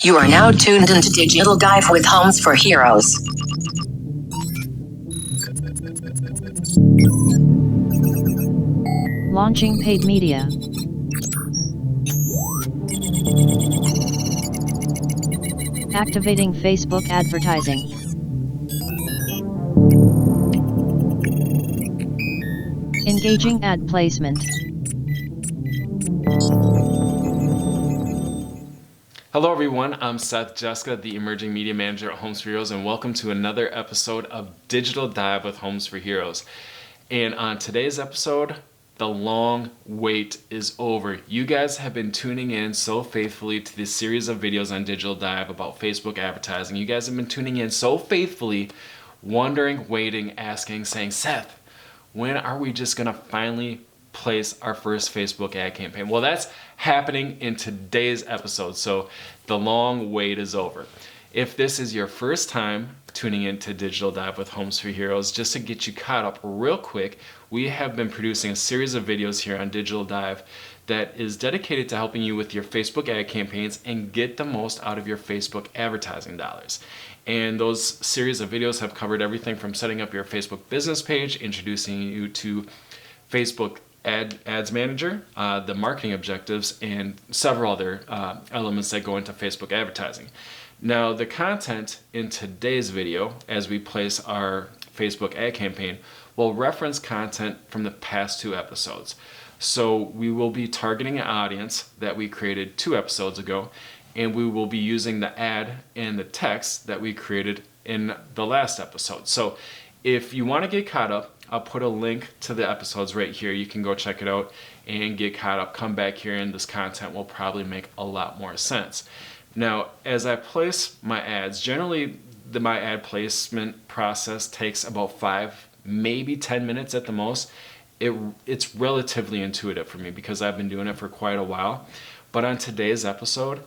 You are now tuned into Digital Dive with Homes for Heroes. Launching paid media. Activating Facebook advertising. Engaging ad placement. Hello everyone, I'm Seth Jessica, the Emerging Media Manager at Homes for Heroes, and welcome to another episode of Digital Dive with Homes for Heroes. And on today's episode, the long wait is over. You guys have been tuning in so faithfully to this series of videos on Digital Dive about Facebook advertising. You guys have been tuning in so faithfully, wondering, waiting, asking, saying, Seth, when are we just gonna finally place our first Facebook ad campaign? Well, that's happening in today's episode, so the long wait is over. If this is your first time tuning into Digital Dive with Homes for Heroes, just to get you caught up real quick, we have been producing a series of videos here on Digital Dive that is dedicated to helping you with your Facebook ad campaigns and get the most out of your Facebook advertising dollars. And those series of videos have covered everything from setting up your Facebook business page, introducing you to Facebook Ads Manager, the marketing objectives, and several other elements that go into Facebook advertising. Now, the content in today's video, as we place our Facebook ad campaign, will reference content from the past 2 episodes. So we will be targeting an audience that we created 2 episodes ago, and we will be using the ad and the text that we created in the last episode. So if you want to get caught up, I'll put a link to the episodes right here. You can go check it out and get caught up. Come back here and this content will probably make a lot more sense. Now, as I place my ads, generally my ad placement process takes about 5, maybe 10 minutes at the most. It's relatively intuitive for me because I've been doing it for quite a while. But on today's episode,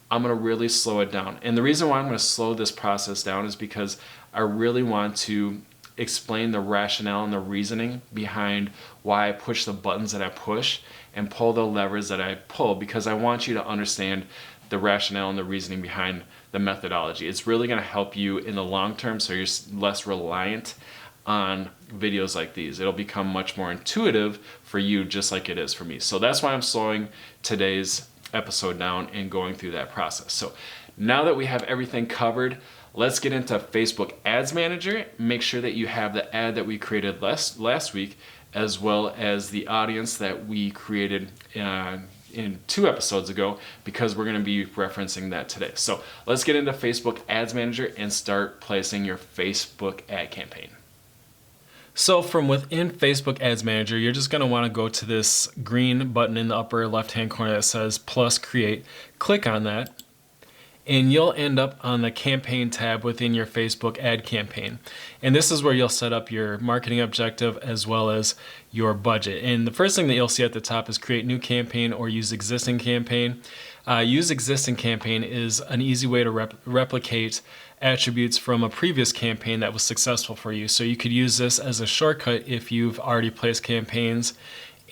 I'm going to really slow it down. And the reason why I'm going to slow this process down is because I really want to explain the rationale and the reasoning behind why I push the buttons that I push and pull the levers that I pull, because I want you to understand the rationale and the reasoning behind the methodology. It's really going to help you in the long term so you're less reliant on videos like these. It'll become much more intuitive for you, just like it is for me. So that's why I'm slowing today's episode down and going through that process. So now that we have everything covered, let's get into Facebook Ads Manager. Make sure that you have the ad that we created last week, as well as the audience that we created in 2 episodes ago, because we're going to be referencing that today. So let's get into Facebook Ads Manager and start placing your Facebook ad campaign. So from within Facebook Ads Manager, you're just going to want to go to this green button in the upper left-hand corner that says plus create. Click on that, and you'll end up on the campaign tab within your Facebook ad campaign. And this is where you'll set up your marketing objective as well as your budget. And the first thing that you'll see at the top is create new campaign or use existing campaign. Use existing campaign is an easy way to replicate attributes from a previous campaign that was successful for you. So you could use this as a shortcut if you've already placed campaigns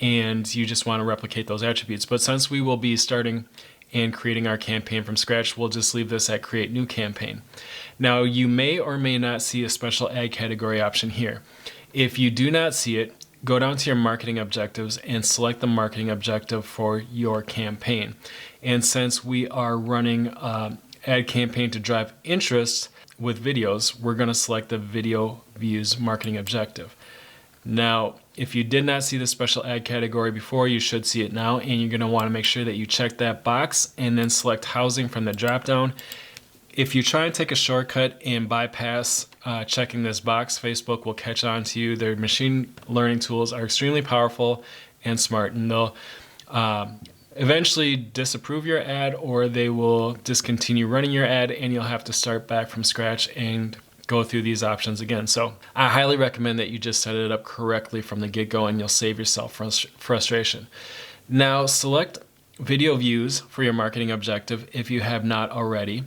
and you just want to replicate those attributes. But since we will be starting and creating our campaign from scratch, we'll just leave this at create new campaign. Now, you may or may not see a special ad category option here. If you do not see it, go down to your marketing objectives and select the marketing objective for your campaign. And since we are running ad campaign to drive interest with videos, we're going to select the video views marketing objective. Now, if you did not see the special ad category before, you should see it now, and you're going to want to make sure that you check that box and then select housing from the drop-down. If you try and take a shortcut and bypass checking this box, Facebook will catch on to you. Their machine learning tools are extremely powerful and smart, and they'll eventually disapprove your ad, or they will discontinue running your ad, and you'll have to start back from scratch and go through these options again. So I highly recommend that you just set it up correctly from the get-go, and you'll save yourself frustration. Now select video views for your marketing objective if you have not already.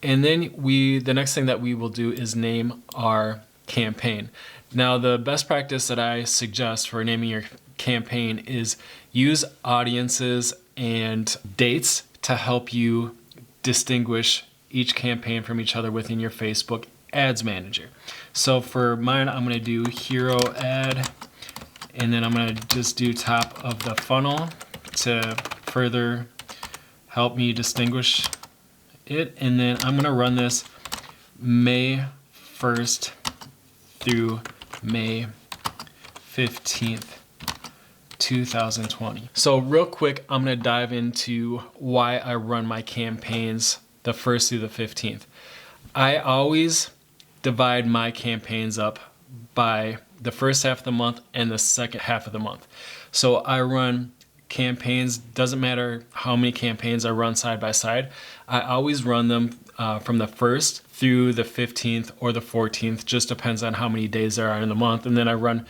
And then the next thing that we will do is name our campaign. Now, the best practice that I suggest for naming your campaign is use audiences and dates to help you distinguish each campaign from each other within your Facebook Ads Manager. So for mine, I'm going to do hero ad, and then I'm going to just do top of the funnel to further help me distinguish it. And then I'm going to run this May 1st through May 15th, 2020. So real quick, I'm going to dive into why I run my campaigns the 1st through the 15th. I always divide my campaigns up by the first half of the month and the second half of the month. So I run campaigns, doesn't matter how many campaigns I run side by side. I always run them from the 1st through the 15th or the 14th, just depends on how many days there are in the month. And then I run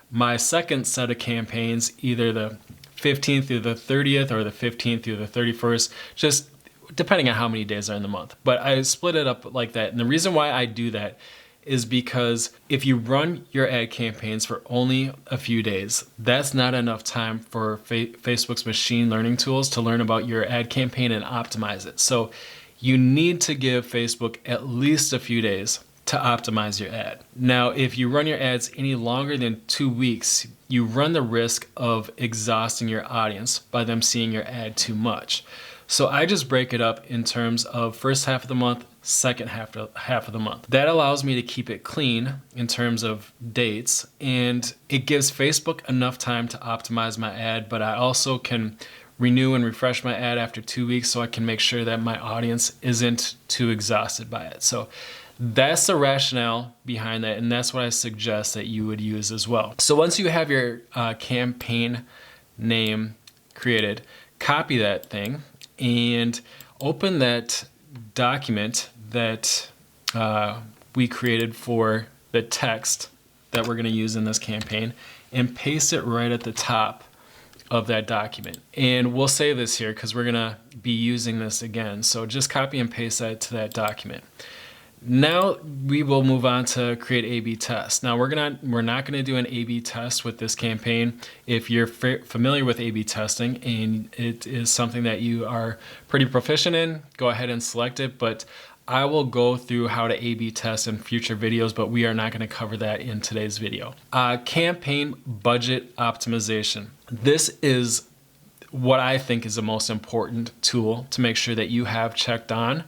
my second set of campaigns either the 15th through the 30th or the 15th through the 31st, just depending on how many days are in the month. But I split it up like that. And the reason why I do that is because if you run your ad campaigns for only a few days, that's not enough time for Facebook's machine learning tools to learn about your ad campaign and optimize it. So you need to give Facebook at least a few days to optimize your ad. Now, if you run your ads any longer than 2 weeks, you run the risk of exhausting your audience by them seeing your ad too much. So I just break it up in terms of first half of the month, second half of the month. That allows me to keep it clean in terms of dates, and it gives Facebook enough time to optimize my ad, but I also can renew and refresh my ad after 2 weeks so I can make sure that my audience isn't too exhausted by it. So that's the rationale behind that, and that's what I suggest that you would use as well. So once you have your campaign name created, copy that thing and open that document that we created for the text that we're going to use in this campaign and paste it right at the top of that document. And we'll save this here because we're going to be using this again. So just copy and paste that to that document. Now we will move on to create A/B tests. Now we're not going to do an A/B test with this campaign. If you're familiar with A/B testing and it is something that you are pretty proficient in, go ahead and select it. But I will go through how to A/B test in future videos, but we are not going to cover that in today's video. Campaign budget optimization. This is what I think is the most important tool to make sure that you have checked on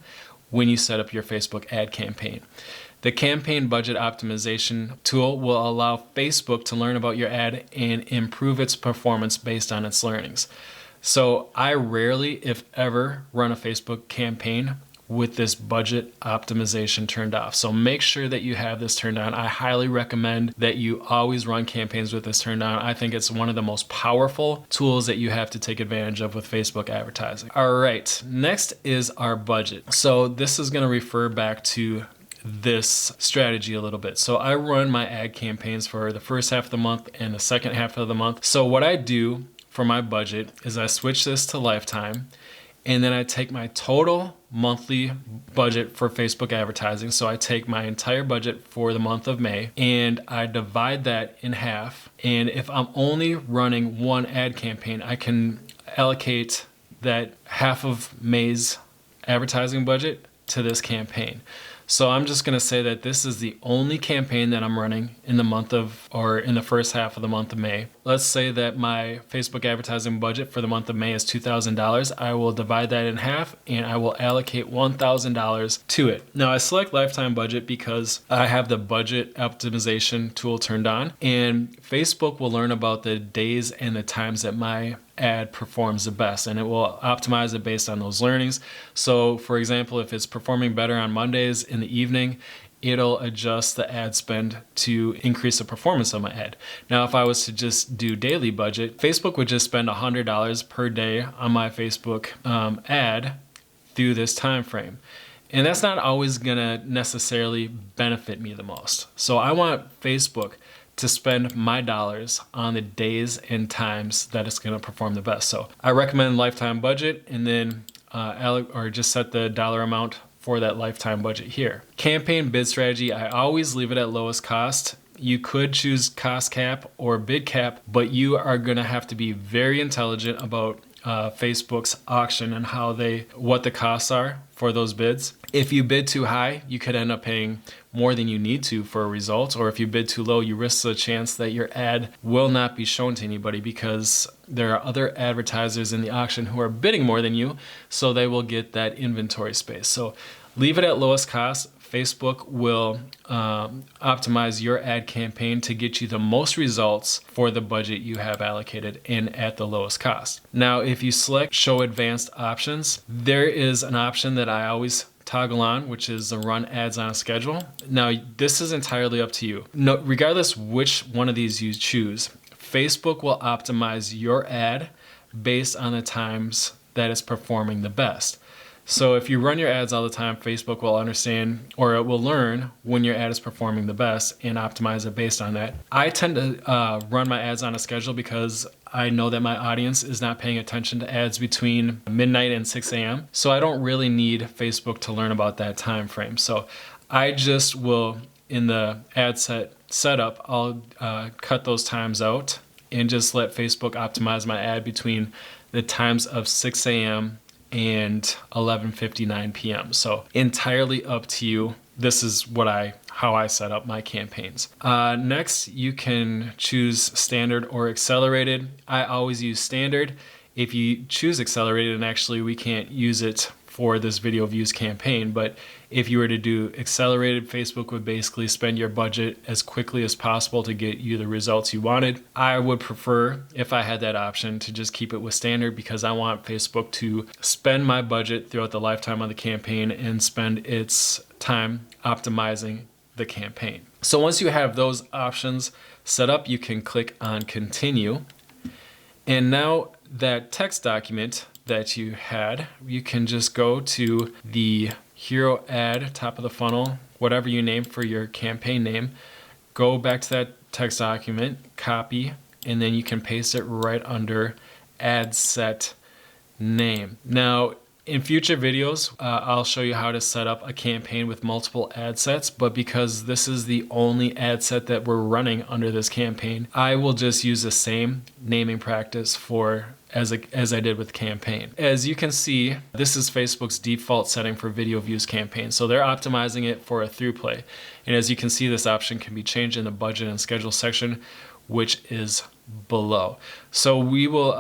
when you set up your Facebook ad campaign. The campaign budget optimization tool will allow Facebook to learn about your ad and improve its performance based on its learnings. So I rarely, if ever, run a Facebook campaign with this budget optimization turned off. So make sure that you have this turned on. I highly recommend that you always run campaigns with this turned on. I think it's one of the most powerful tools that you have to take advantage of with Facebook advertising. All right, next is our budget. So this is going to refer back to this strategy a little bit. So I run my ad campaigns for the first half of the month and the second half of the month. So what I do for my budget is I switch this to lifetime, and then I take my total monthly budget for Facebook advertising. So I take my entire budget for the month of May and I divide that in half. And if I'm only running one ad campaign, I can allocate that half of May's advertising budget to this campaign. So I'm just going to say that this is the only campaign that I'm running in the month of, or in the first half of the month of May. Let's say that my Facebook advertising budget for the month of May is $2,000. I will divide that in half and I will allocate $1,000 to it. Now I select lifetime budget because I have the budget optimization tool turned on, and Facebook will learn about the days and the times that my ad performs the best, and it will optimize it based on those learnings. So for example, if it's performing better on Mondays in the evening, it'll adjust the ad spend to increase the performance of my ad. Now, if I was to just do daily budget, Facebook would just spend $100 per day on my Facebook ad through this time frame. And that's not always gonna necessarily benefit me the most. So I want Facebook to spend my dollars on the days and times that it's going to perform the best. So I recommend lifetime budget, and then just set the dollar amount for that lifetime budget here. Campaign bid strategy, I always leave it at lowest cost. You could choose cost cap or bid cap, but you are going to have to be very intelligent about Facebook's auction and what the costs are for those bids. If you bid too high, you could end up paying more than you need to for a result, or if you bid too low, you risk the chance that your ad will not be shown to anybody because there are other advertisers in the auction who are bidding more than you, so they will get that inventory space. So leave it at lowest cost. Facebook will optimize your ad campaign to get you the most results for the budget you have allocated and at the lowest cost. Now, if you select Show Advanced Options, there is an option that I always toggle on, which is the Run Ads on a Schedule. Now, this is entirely up to you. No, regardless which one of these you choose, Facebook will optimize your ad based on the times that it's performing the best. So if you run your ads all the time, Facebook will understand, or it will learn when your ad is performing the best and optimize it based on that. I tend to run my ads on a schedule because I know that my audience is not paying attention to ads between midnight and 6 a.m. So I don't really need Facebook to learn about that time frame. So I just will, in the ad setup, I'll cut those times out and just let Facebook optimize my ad between the times of 6 a.m. and 11:59 p.m. So entirely up to you. This is how I set up my campaigns. Next, you can choose standard or accelerated. I always use standard. If you choose accelerated, and actually we can't use it for this video views campaign, but if you were to do accelerated, Facebook would basically spend your budget as quickly as possible to get you the results you wanted. I would prefer, if I had that option, to just keep it with standard because I want Facebook to spend my budget throughout the lifetime of the campaign and spend its time optimizing the campaign. So once you have those options set up, you can click on continue. And now that text document that you had, you can just go to the hero ad, top of the funnel, whatever you name for your campaign name, go back to that text document, copy, and then you can paste it right under ad set name. Now, in future videos, I'll show you how to set up a campaign with multiple ad sets, but because this is the only ad set that we're running under this campaign, I will just use the same naming practice as I did with campaign. As you can see, this is Facebook's default setting for video views campaign. So they're optimizing it for a through play. And as you can see, this option can be changed in the budget and schedule section, which is below. So we will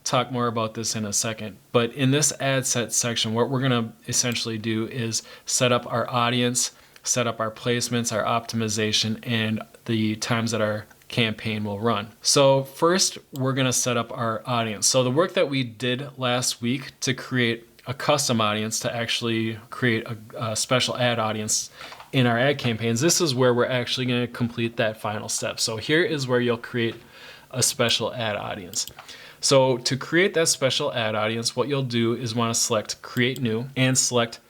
talk more about this in a second. But in this ad set section, what we're gonna essentially do is set up our audience, set up our placements, our optimization, and the times that our campaign will run. So first, we're gonna set up our audience. So the work that we did last week to create a custom audience, to actually create a special ad audience in our ad campaigns, this is where we're actually gonna complete that final step. So here is where you'll create a special ad audience. So to create that special ad audience, what you'll do is wanna select create new and select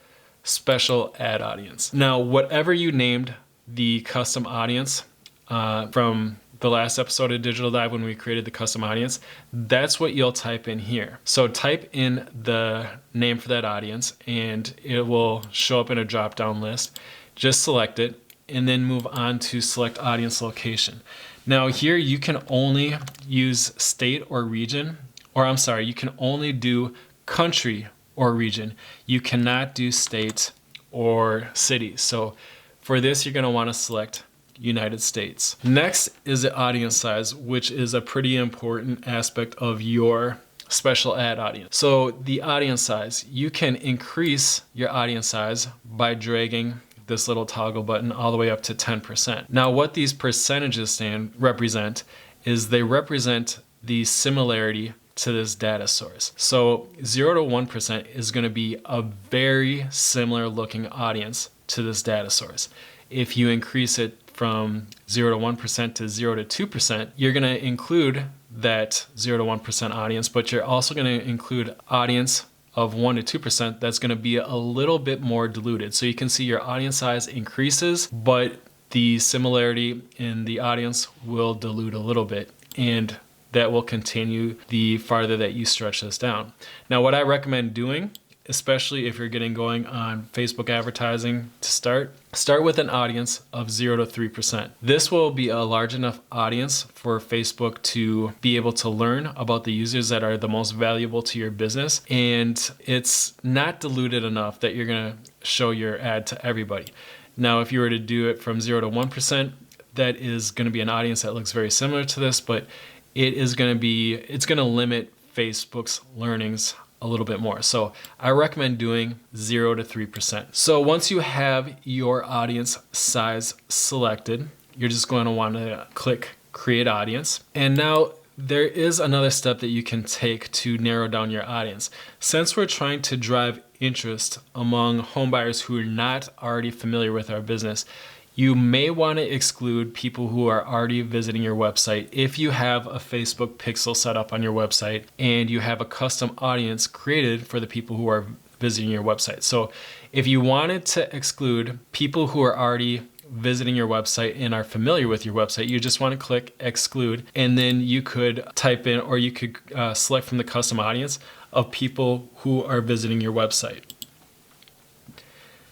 special ad audience. Now, whatever you named the custom audience from the last episode of Digital Dive when we created the custom audience, that's what you'll type in here. So type in the name for that audience and it will show up in a drop-down list. Just select it and then move on to select audience location. Now here you can only use state or region, you can only do country or region. You cannot do state or city. So for this, you're gonna wanna select United States. Next is the audience size, which is a pretty important aspect of your special ad audience. So the audience size, you can increase your audience size by dragging this little toggle button all the way up to 10%. Now what these percentages represent is they represent the similarity to this data source. So 0 to 1% is gonna be a very similar looking audience to this data source. If you increase it from 0 to 1% to 0 to 2%, you're gonna include that 0 to 1% audience, but you're also gonna include audience of 1 to 2% that's gonna be a little bit more diluted. So you can see your audience size increases, but the similarity in the audience will dilute a little bit, and that will continue the farther that you stretch this down. Now, what I recommend doing especially if you're getting going on Facebook advertising to start with an audience of 0 to 3%. This will be a large enough audience for Facebook to be able to learn about the users that are the most valuable to your business. And it's not diluted enough that you're going to show your ad to everybody. Now, if you were to do it from 0 to 1%, that is going to be an audience that looks very similar to this, but it's going to limit Facebook's learnings a little bit more. So I recommend doing 0 to 3%. So once you have your audience size selected, you're just going to want to click Create Audience. And now there is another step that you can take to narrow down your audience. Since we're trying to drive interest among homebuyers who are not already familiar with our business, you may want to exclude people who are already visiting your website if you have a Facebook pixel set up on your website and you have a custom audience created for the people who are visiting your website. So if you wanted to exclude people who are already visiting your website and are familiar with your website, you just want to click Exclude, and then you could type in, or you could select from the custom audience of people who are visiting your website.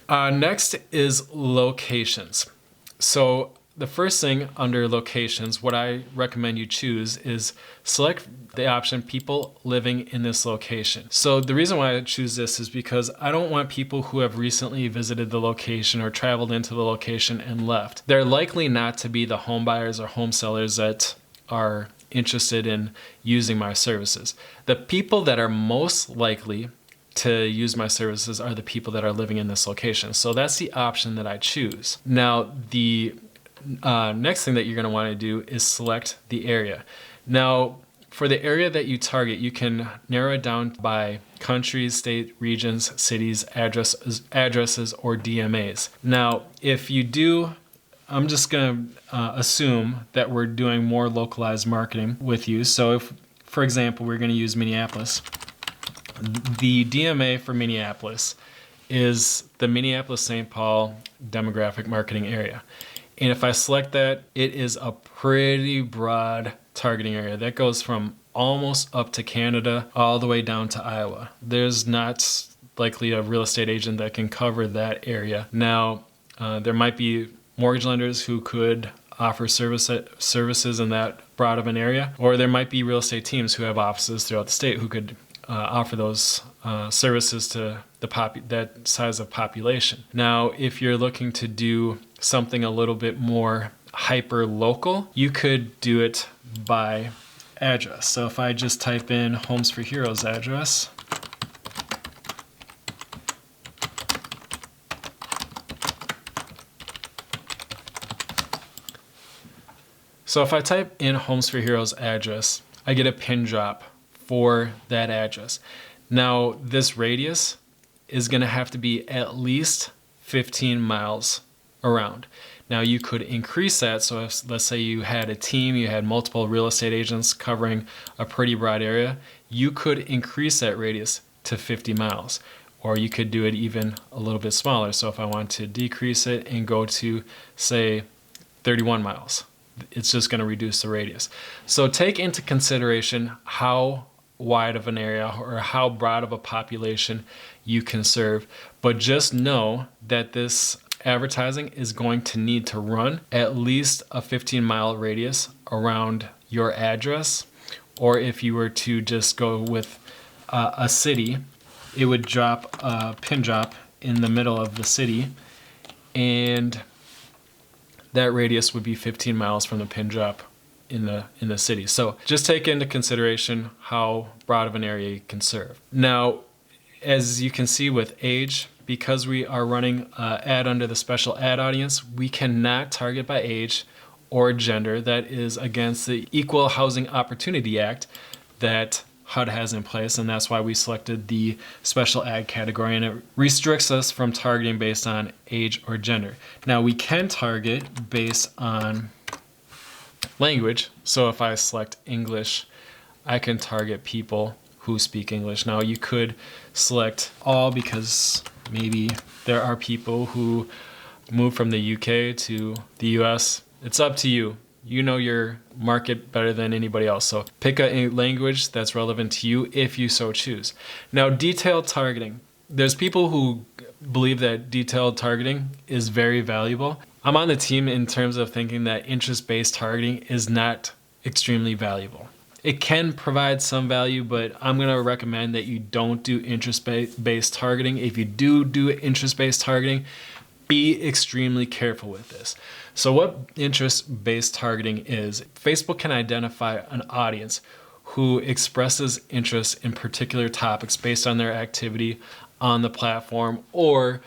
Next is locations. So the first thing under locations, what I recommend you choose is select the option people living in this location. So the reason why I choose this is because I don't want people who have recently visited the location or traveled into the location and left. They're likely not to be the home buyers or home sellers that are interested in using my services. The people that are most likely to use my services are the people that are living in this location. So that's the option that I choose. Now, the next thing that you're going to want to do is select the area. Now, for the area that you target, you can narrow it down by countries, state, regions, cities, addresses, or DMAs. Now, if you do, I'm just going to assume that we're doing more localized marketing with you. So if, for example, we're going to use Minneapolis, the DMA for Minneapolis is the Minneapolis-St. Paul demographic marketing area. And if I select that, it is a pretty broad targeting area. That goes from almost up to Canada all the way down to Iowa. There's not likely a real estate agent that can cover that area. Now, there might be mortgage lenders who could offer services in that broad of an area, or there might be real estate teams who have offices throughout the state who could offer those services to that size of population. Now, if you're looking to do something a little bit more hyper local, you could do it by address. So if I just type in Homes for Heroes address, so if I type in Homes for Heroes address, I get a pin drop for that address. Now, this radius is going to have to be at least 15 miles around. Now, you could increase that. So if, let's say you had a team, you had multiple real estate agents covering a pretty broad area, you could increase that radius to 50 miles. Or you could do it even a little bit smaller. So if I want to decrease it and go to, say, 31 miles, it's just going to reduce the radius. So take into consideration how wide of an area or how broad of a population you can serve. But just know that this advertising is going to need to run at least a 15-mile radius around your address. Or if you were to just go with a city, it would drop a pin drop in the middle of the city, and that radius would be 15 miles from the pin drop in the city. So just take into consideration how broad of an area you can serve. Now, as you can see with age, because we are running an ad under the special ad audience, we cannot target by age or gender. That is against the Equal Housing Opportunity Act that HUD has in place, and that's why we selected the special ad category, and it restricts us from targeting based on age or gender. Now, we can target based on language. So if I select English, I can target people who speak English. Now, you could select all because maybe there are people who move from the UK to the US. It's up to you. You know your market better than anybody else. So pick a language that's relevant to you if you so choose. Now, detailed targeting. there's people who believe that detailed targeting is very valuable. I'm on the team in terms of thinking that interest-based targeting is not extremely valuable. It can provide some value, but I'm going to recommend that you don't do interest-based targeting. If you do interest-based targeting, be extremely careful with this. So what interest-based targeting is, Facebook can identify an audience who expresses interest in particular topics based on their activity on the platform or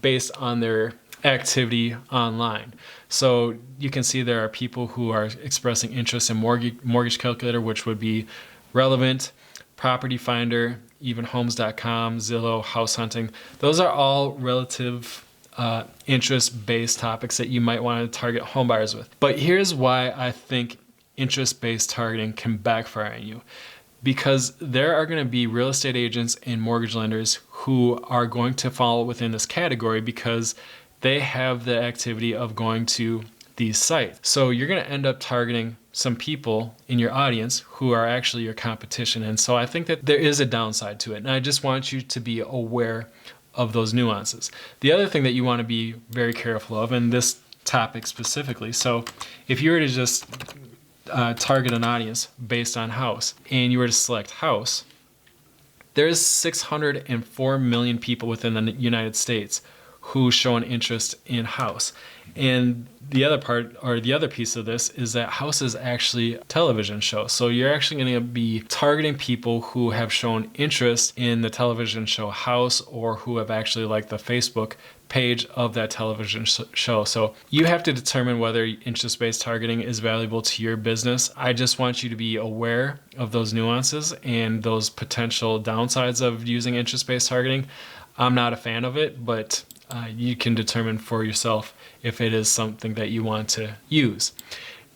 based on their activity online. So you can see there are people who are expressing interest in mortgage calculator, which would be relevant, property finder, even homes.com, Zillow, house hunting. Those are all relative interest-based topics that you might want to target home buyers with. But here's why I think interest-based targeting can backfire on you. Because there are going to be real estate agents and mortgage lenders who are going to fall within this category because they have the activity of going to these sites. So you're going to end up targeting some people in your audience who are actually your competition. And so I think that there is a downside to it. And I just want you to be aware of those nuances. The other thing that you want to be very careful of, and this topic specifically, so if you were to just target an audience based on house and you were to select house, there's 604 million people within the United States who show an interest in house. And the other part, or the other piece of this, is that house is actually a television show. So you're actually going to be targeting people who have shown interest in the television show House, or who have actually liked the Facebook page of that television show. So you have to determine whether interest-based targeting is valuable to your business. I just want you to be aware of those nuances and those potential downsides of using interest-based targeting. I'm not a fan of it, but you can determine for yourself if it is something that you want to use.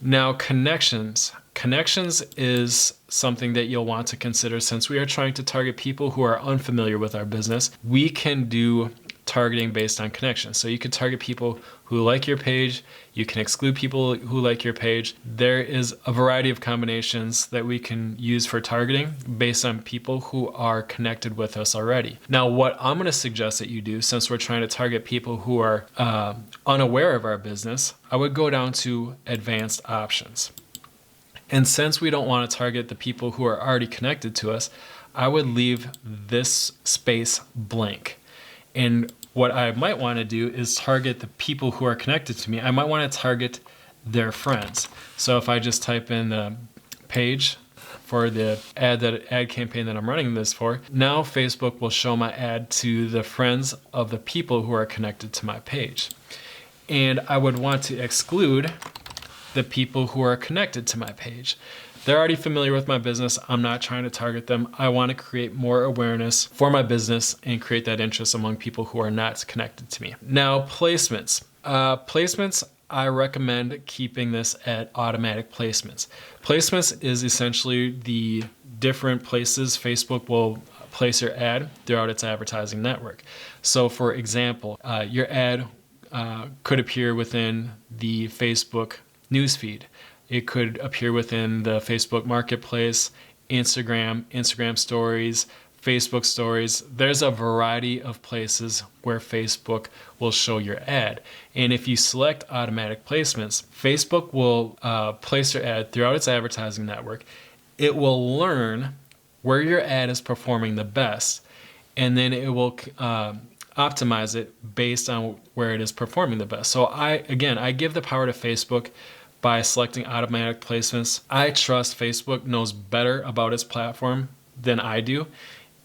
Now, connections. Connections is something that you'll want to consider. Since we are trying to target people who are unfamiliar with our business, we can do targeting based on connections. So you can target people who like your page. You can exclude people who like your page. There is a variety of combinations that we can use for targeting based on people who are connected with us already. Now, what I'm going to suggest that you do, since we're trying to target people who are unaware of our business, I would go down to advanced options. And since we don't want to target the people who are already connected to us, I would leave this space blank. And what I might want to do is target the people who are connected to me. I might want to target their friends. So if I just type in the page for the ad campaign that I'm running this for, now Facebook will show my ad to the friends of the people who are connected to my page. And I would want to exclude the people who are connected to my page. They're already familiar with my business. I'm not trying to target them. I want to create more awareness for my business and create that interest among people who are not connected to me. Now, placements. Placements, I recommend keeping this at automatic placements. Placements is essentially the different places Facebook will place your ad throughout its advertising network. So for example, your ad could appear within the Facebook newsfeed. It could appear within the Facebook Marketplace, Instagram stories, Facebook stories. There's a variety of places where Facebook will show your ad. And if you select automatic placements, Facebook will place your ad throughout its advertising network. It will learn where your ad is performing the best, and then it will optimize it based on where it is performing the best. So I give the power to Facebook by selecting automatic placements. I trust Facebook knows better about its platform than I do,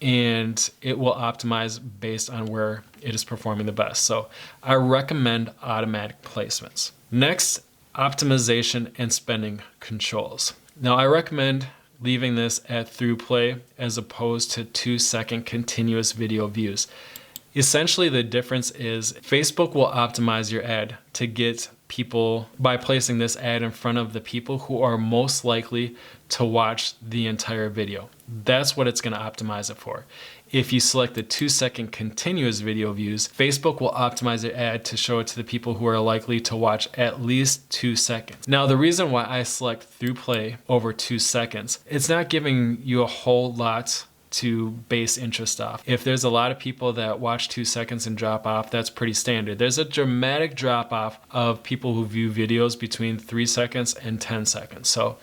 and it will optimize based on where it is performing the best. So I recommend automatic placements. Next, optimization and spending controls. Now I recommend leaving this at through play as opposed to 2-second continuous video views. Essentially, the difference is Facebook will optimize your ad to get people by placing this ad in front of the people who are most likely to watch the entire video. That's what it's going to optimize it for. If you select the 2-second continuous video views, Facebook will optimize your ad to show it to the people who are likely to watch at least 2 seconds. Now, the reason why I select through play over 2 seconds, it's not giving you a whole lot to base interest off. If there's a lot of people that watch 2 seconds and drop off, that's pretty standard. There's a dramatic drop off of people who view videos between 3 seconds and 10 seconds. So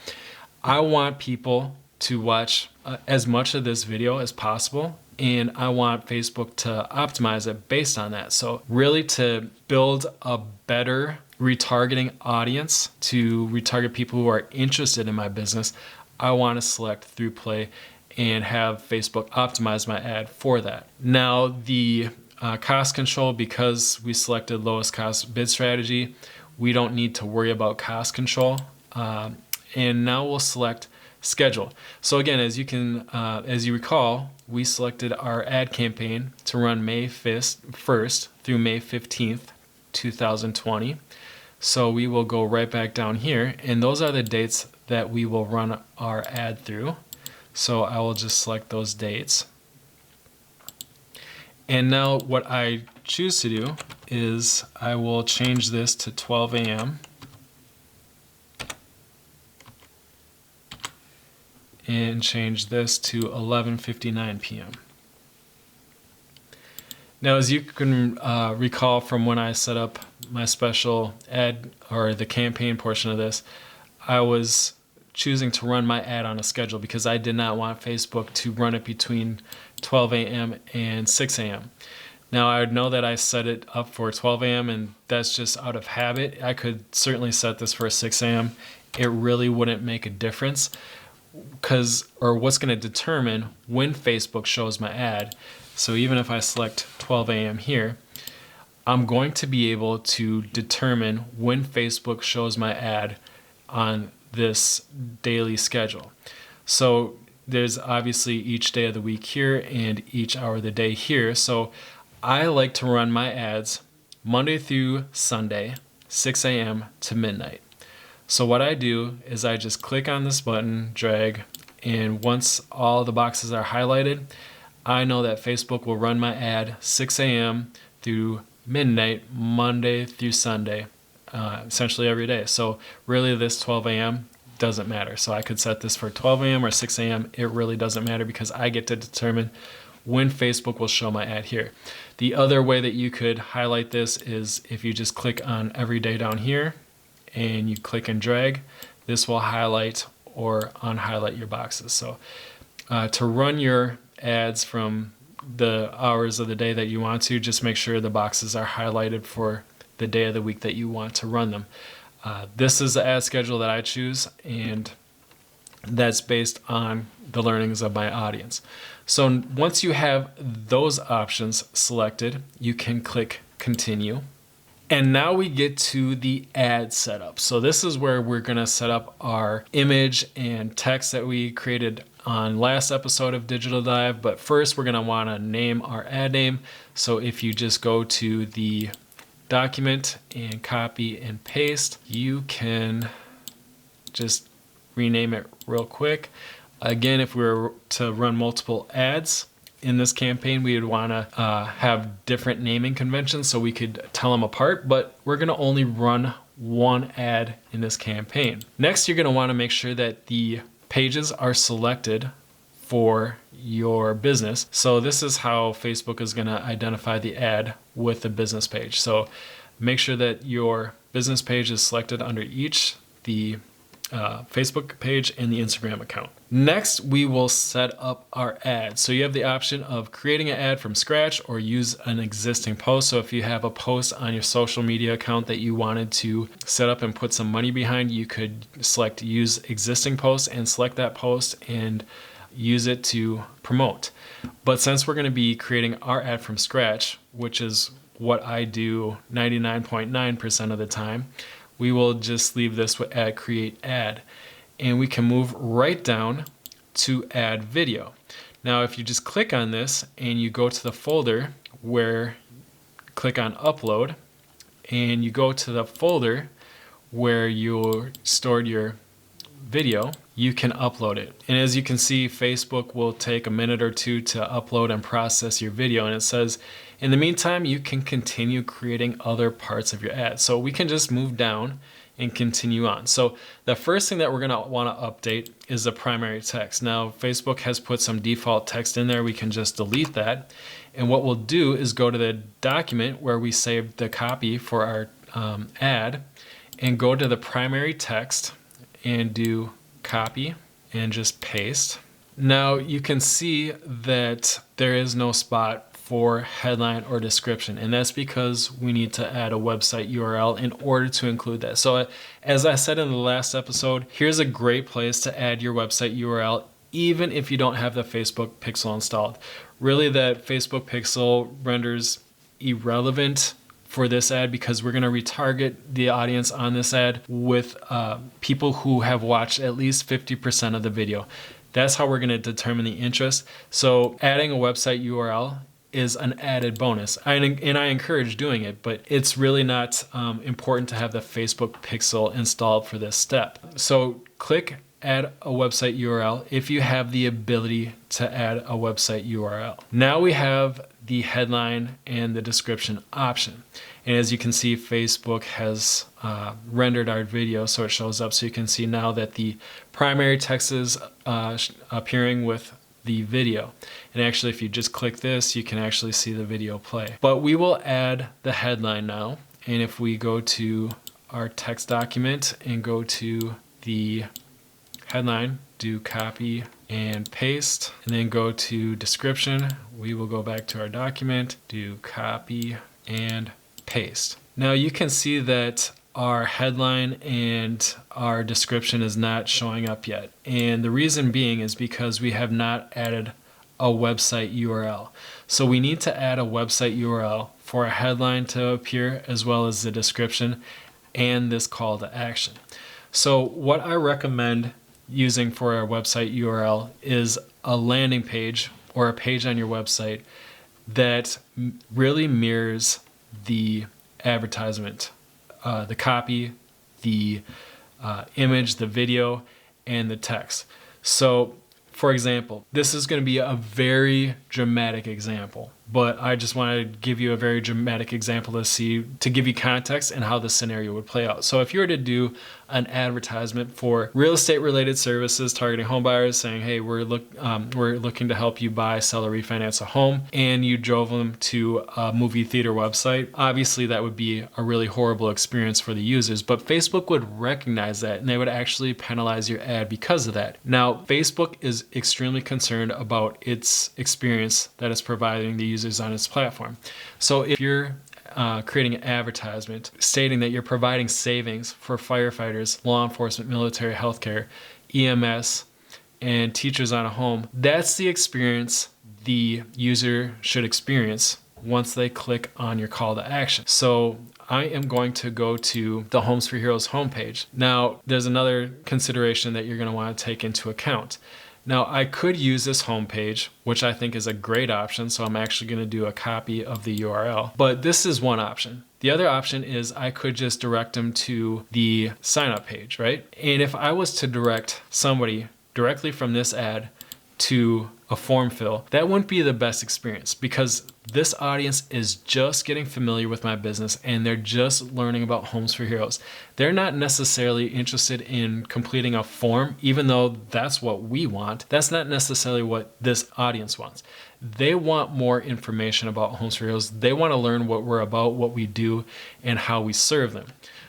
I want people to watch as much of this video as possible, and I want Facebook to optimize it based on that. So really, to build a better retargeting audience, to retarget people who are interested in my business, I want to select through play and have Facebook optimize my ad for that. Now, the cost control, because we selected lowest cost bid strategy, we don't need to worry about cost control. And now we'll select schedule. So again, as you recall, we selected our ad campaign to run May 1st through May 15th, 2020. So we will go right back down here, and those are the dates that we will run our ad through. So I will just select those dates. And now what I choose to do is I will change this to 12 a.m. and change this to 11:59 p.m. Now, as you can recall from when I set up my special ad, or the campaign portion of this, I was choosing to run my ad on a schedule because I did not want Facebook to run it between 12 a.m. and 6 a.m. Now, I would know that I set it up for 12 a.m. and that's just out of habit. I could certainly set this for 6 a.m. It really wouldn't make a difference, what's going to determine when Facebook shows my ad. So even if I select 12 a.m. here, I'm going to be able to determine when Facebook shows my ad on this daily schedule. So there's obviously each day of the week here and each hour of the day here. So I like to run my ads Monday through Sunday, 6 a.m. to midnight. So what I do is I just click on this button, drag, and once all the boxes are highlighted, I know that Facebook will run my ad 6 a.m. through midnight, Monday through Sunday, essentially every day. So really this 12 a.m. doesn't matter. So I could set this for 12 a.m. or 6 a.m. It really doesn't matter because I get to determine when Facebook will show my ad here. The other way that you could highlight this is if you just click on every day down here and you click and drag, this will highlight or unhighlight your boxes. So to run your ads from the hours of the day that you want to, just make sure the boxes are highlighted for the day of the week that you want to run them. This is the ad schedule that I choose, and that's based on the learnings of my audience. So once you have those options selected, you can click continue. And now we get to the ad setup. So this is where we're going to set up our image and text that we created on last episode of Digital Dive. But first, we're going to want to name our ad name. So if you just go to the document and copy and paste, you can just rename it real quick. Again, if we were to run multiple ads in this campaign, we would want to have different naming conventions so we could tell them apart, but we're going to only run one ad in this campaign. Next, you're going to want to make sure that the pages are selected for your business. So this is how Facebook is going to identify the ad with the business page. So make sure that your business page is selected under each, the Facebook page and the Instagram account. Next, we will set up our ad. So you have the option of creating an ad from scratch or use an existing post. So if you have a post on your social media account that you wanted to set up and put some money behind, you could select use existing post and select that post and use it to promote. But since we're going to be creating our ad from scratch, which is what I do 99.9% of the time, we will just leave this with add create ad, and we can move right down to add video. Now if you just click on this and you go to the folder where click on upload, and you go to the folder where you stored your video, you can upload it. And as you can see, Facebook will take a minute or two to upload and process your video, and it says in the meantime you can continue creating other parts of your ad. So we can just move down and continue on. So the first thing that we're going to want to update is the primary text. Now, Facebook has put some default text in there. We can just delete that. And what we'll do is go to the document where we saved the copy for our ad and go to the primary text and do copy and just paste. Now you can see that there is no spot for headline or description, and that's because we need to add a website URL in order to include that. So as I said in the last episode, here's a great place to add your website URL even if you don't have the Facebook pixel installed. Really, that Facebook pixel renders irrelevant for this ad because we're going to retarget the audience on this ad with people who have watched at least 50% of the video. That's how we're going to determine the interest. So adding a website URL is an added bonus. And I encourage doing it, but it's really not important to have the Facebook pixel installed for this step. So click add a website URL if you have the ability to add a website URL. Now we have the headline and the description option. And as you can see, Facebook has rendered our video so it shows up. So you can see now that the primary text is appearing with the video. And actually, if you just click this, you can actually see the video play. But we will add the headline now. And if we go to our text document and go to the headline, do copy and paste, and then go to description, we will go back to our document, do copy and paste. Now you can see that our headline and our description is not showing up yet. And the reason being is because we have not added a website URL. So we need to add a website URL for a headline to appear as well as the description and this call to action. So what I recommend using for our website URL is a landing page or a page on your website that really mirrors the advertisement, the copy, the image, the video, and the text. So, for example, this is going to be a very dramatic example, but I just want to give you a very dramatic example to give you context and how the scenario would play out. So if you were to do an advertisement for real estate related services targeting home buyers saying, hey, we're looking to help you buy, sell, or refinance a home, and you drove them to a movie theater website, obviously that would be a really horrible experience for the users, but Facebook would recognize that and they would actually penalize your ad because of that. Now, Facebook is extremely concerned about its experience that it's providing the users on its platform. So if you're creating an advertisement stating that you're providing savings for firefighters, law enforcement, military, healthcare, EMS, and teachers on a home, that's the experience the user should experience once they click on your call to action. So I am going to go to the Homes for Heroes homepage. Now, there's another consideration that you're going to want to take into account. Now, I could use this homepage, which I think is a great option, so I'm actually going to do a copy of the URL. But this is one option. The other option is I could just direct them to the sign up page, right? And if I was to direct somebody directly from this ad to a form fill, that wouldn't be the best experience because this audience is just getting familiar with my business and they're just learning about Homes for Heroes. They're not necessarily interested in completing a form, even though that's what we want. That's not necessarily what this audience wants. They want more information about Homes for Heroes. They want to learn what we're about, what we do, and how we serve them.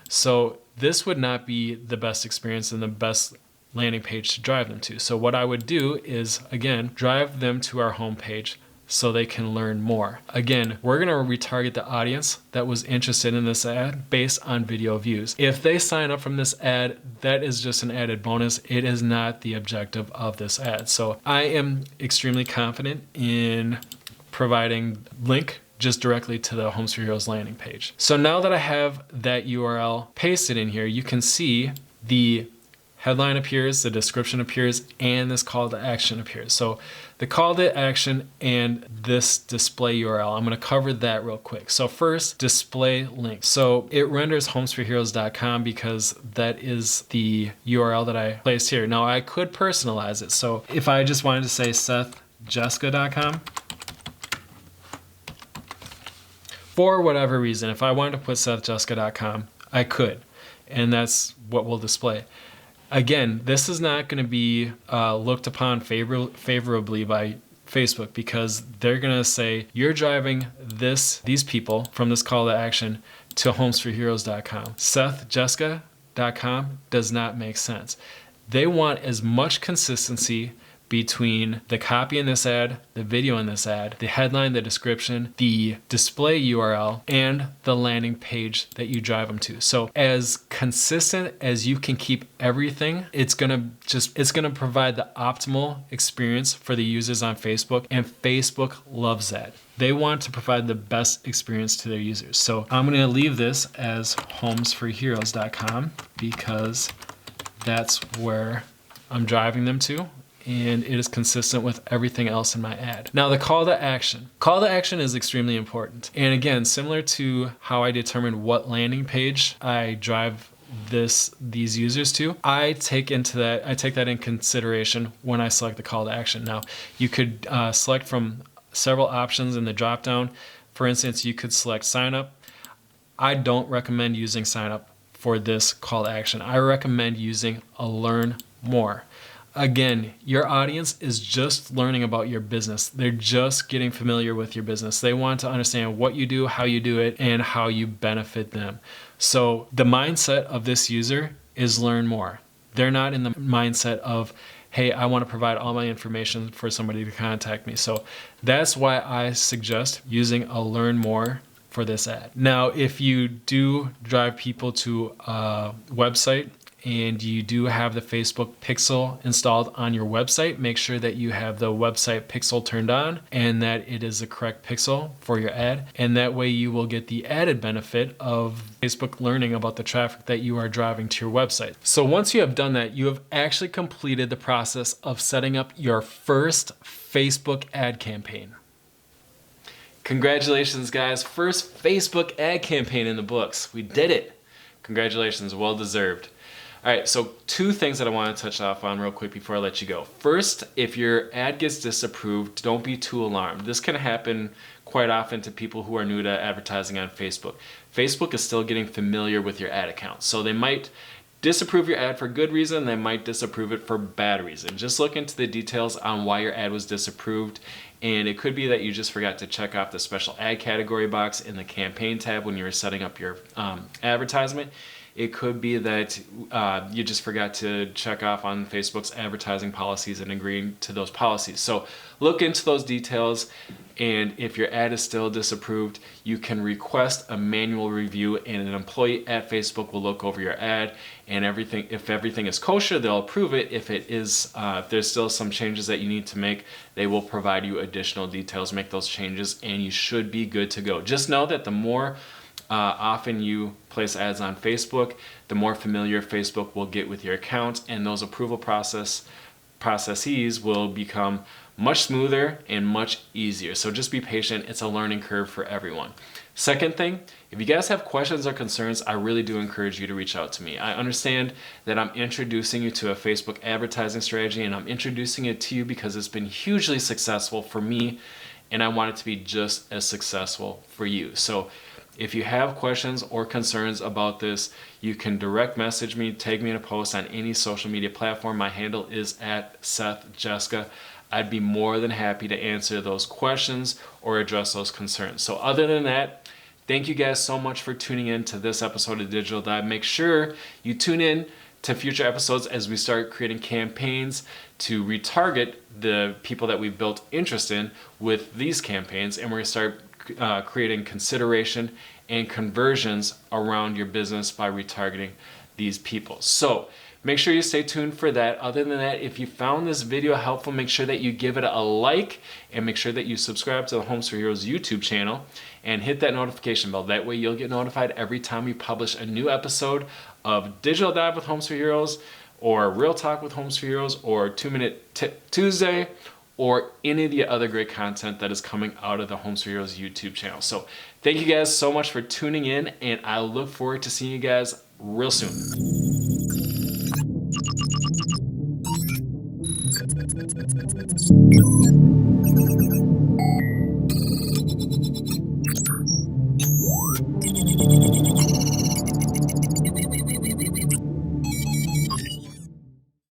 So this would not be the best experience and the best landing page to drive them to. So what I would do is, again, drive them to our homepage so they can learn more. Again, we're going to retarget the audience that was interested in this ad based on video views. If they sign up from this ad, that is just an added bonus. It is not the objective of this ad. So I am extremely confident in providing link just directly to the Homes for Heroes landing page. So now that I have that URL pasted in here, you can see the headline appears, the description appears, and this call to action appears. So the call to action and this display URL, I'm going to cover that real quick. So first, display link. So it renders homesforheroes.com because that is the URL that I placed here. Now I could personalize it. So if I just wanted to say SethJessica.com, for whatever reason, if I wanted to put SethJessica.com, I could. and that's what we'll display. Again, this is not going to be looked upon favorably by Facebook, because they're going to say you're driving these people from this call to action to homesforheroes.com. SethJessica.com does not make sense. They want as much consistency between the copy in this ad, the video in this ad, the headline, the description, the display URL, and the landing page that you drive them to. So as consistent as you can keep everything, it's gonna provide the optimal experience for the users on Facebook, and Facebook loves that. They want to provide the best experience to their users. So I'm gonna leave this as homesforheroes.com because that's where I'm driving them to, and it is consistent with everything else in my ad. Now, the call to action. Call to action is extremely important. And again, similar to how I determine what landing page I drive these users to, I take that in consideration when I select the call to action. Now, you could select from several options in the drop down. For instance, you could select sign up. I don't recommend using sign up for this call to action. I recommend using a learn more. Again, your audience is just learning about your business. They're just getting familiar with your business. They want to understand what you do, how you do it, and how you benefit them. So the mindset of this user is learn more. They're not in the mindset of, hey, I want to provide all my information for somebody to contact me. So that's why I suggest using a learn more for this ad. Now, if you do drive people to a website and you do have the Facebook pixel installed on your website, make sure that you have the website pixel turned on and that it is the correct pixel for your ad. And that way you will get the added benefit of Facebook learning about the traffic that you are driving to your website. So once you have done that, you have actually completed the process of setting up your first Facebook ad campaign. Congratulations, guys. First Facebook ad campaign in the books. We did it. Congratulations, well deserved. All right, so two things that I want to touch off on real quick before I let you go. First, if your ad gets disapproved, don't be too alarmed. This can happen quite often to people who are new to advertising on Facebook. Facebook is still getting familiar with your ad account, so they might disapprove your ad for good reason, they might disapprove it for bad reason. Just look into the details on why your ad was disapproved, and it could be that you just forgot to check off the special ad category box in the campaign tab when you were setting up your advertisement. It could be that you just forgot to check off on Facebook's advertising policies and agreeing to those policies. So look into those details, and if your ad is still disapproved, you can request a manual review, and an employee at Facebook will look over your ad, and if everything is kosher, they'll approve it. If there's still some changes that you need to make, they will provide you additional details, make those changes, and you should be good to go. Just know that the more often you place ads on Facebook, the more familiar Facebook will get with your account, and those approval processes will become much smoother and much easier. So just be patient. It's a learning curve for everyone. Second thing, if you guys have questions or concerns, I really do encourage you to reach out to me. I understand that I'm introducing you to a Facebook advertising strategy, and I'm introducing it to you because it's been hugely successful for me, and I want it to be just as successful for you. So if you have questions or concerns about this, you can direct message me, tag me in a post on any social media platform. My handle is @SethJessica. I'd be more than happy to answer those questions or address those concerns. So other than that, thank you guys so much for tuning in to this episode of Digital Dive. Make sure you tune in to future episodes as we start creating campaigns to retarget the people that we've built interest in with these campaigns, and we're going to start creating consideration and conversions around your business by retargeting these people. So make sure you stay tuned for that. Other than that, if you found this video helpful, make sure that you give it a like, and make sure that you subscribe to the Homes for Heroes YouTube channel and hit that notification bell. That way you'll get notified every time we publish a new episode of Digital Dive with Homes for Heroes, or Real Talk with Homes for Heroes, or 2-Minute Tip Tuesday, or any of the other great content that is coming out of the Homes for Heroes YouTube channel. So thank you guys so much for tuning in, and I look forward to seeing you guys real soon.